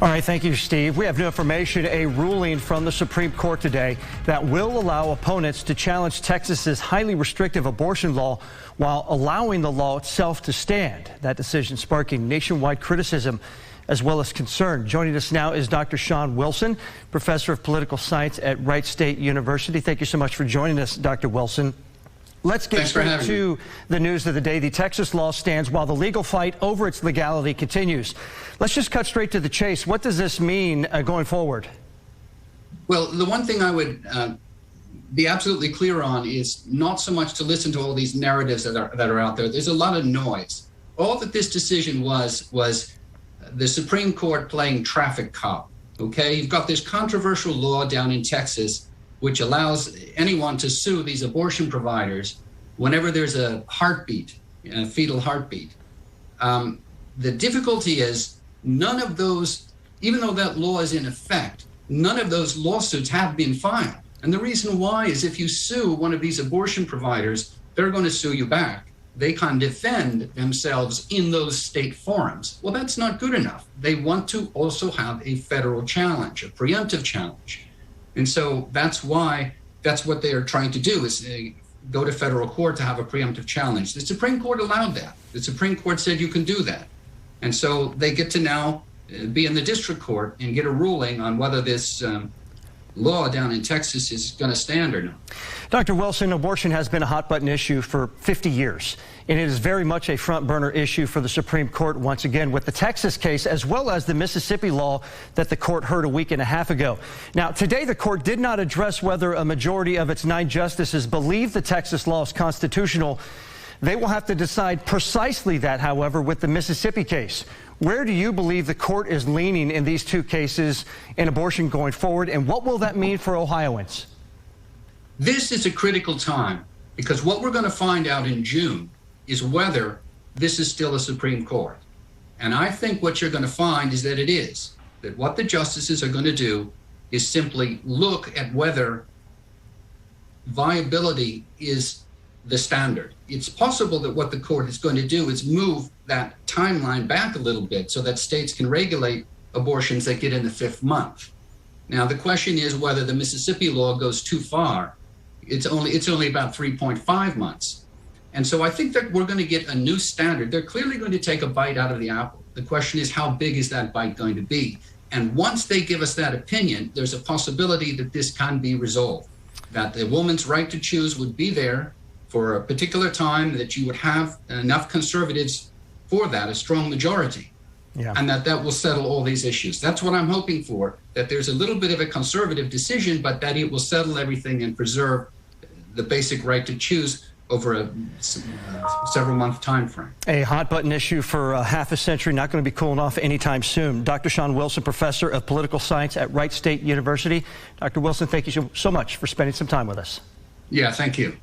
All right, thank you, Steve. We have new information, a ruling from the Supreme Court today that will allow opponents to challenge Texas's highly restrictive abortion law while allowing the law itself to stand. That decision sparking nationwide criticism as well as concern. Joining us now is Dr. Shawn Wilson, professor of political science at Wright State University. Thank you so much for joining us, Dr. Wilson. Let's get straight to the news of the day. The Texas law stands while the legal fight over its legality continues. Let's just cut straight to the chase. What does this mean going forward? Well, the one thing I would be absolutely clear on is not so much to listen to all these narratives that are out there. There's a lot of noise. All that this decision was the Supreme Court playing traffic cop. Okay, you've got this controversial law down in Texas which allows anyone to sue these abortion providers whenever there's a heartbeat, a fetal heartbeat. The difficulty is none of those, even though that law is in effect, none of those lawsuits have been filed. And the reason why is if you sue one of these abortion providers, they're going to sue you back. They can defend themselves in those state forums. Well, that's not good enough. They want to also have a federal challenge, a preemptive challenge. And so that's what they are trying to do is go to federal court to have a preemptive challenge. The Supreme Court allowed that. The Supreme Court said you can do that. And so they get to now be in the district court and get a ruling on whether this law down in Texas is going to stand or not. Dr. Wilson, abortion has been a hot button issue for 50 years, and it is very much a front burner issue for the Supreme Court once again with the Texas case as well as the Mississippi law that the court heard a week and a half ago. Now, today the court did not address whether a majority of its 9 justices believe the Texas law is constitutional. They will have to decide precisely that, however, with the Mississippi case. Where do you believe the court is leaning in these 2 cases in abortion going forward, and what will that mean for Ohioans? This is a critical time because what we're going to find out in June is whether this is still a Supreme Court. And I think what you're going to find is that it is, that what the justices are going to do is simply look at whether viability is the standard. It's possible that what the court is going to do is move that timeline back a little bit so that states can regulate abortions that get in the 5th month. Now, the question is whether the Mississippi law goes too far. It's only about 3.5 months. And so I think that we're going to get a new standard. They're clearly going to take a bite out of the apple. The question is, how big is that bite going to be? And once they give us that opinion, there's a possibility that this can be resolved, that the woman's right to choose would be there for a particular time, that you would have enough conservatives for that, a strong majority, and that will settle all these issues. That's what I'm hoping for, that there's a little bit of a conservative decision, but that it will settle everything and preserve the basic right to choose over a several-month time frame. A hot-button issue for half a century, not going to be cooling off anytime soon. Dr. Shawn Wilson, professor of political science at Wright State University. Dr. Wilson, thank you so much for spending some time with us. Yeah, thank you.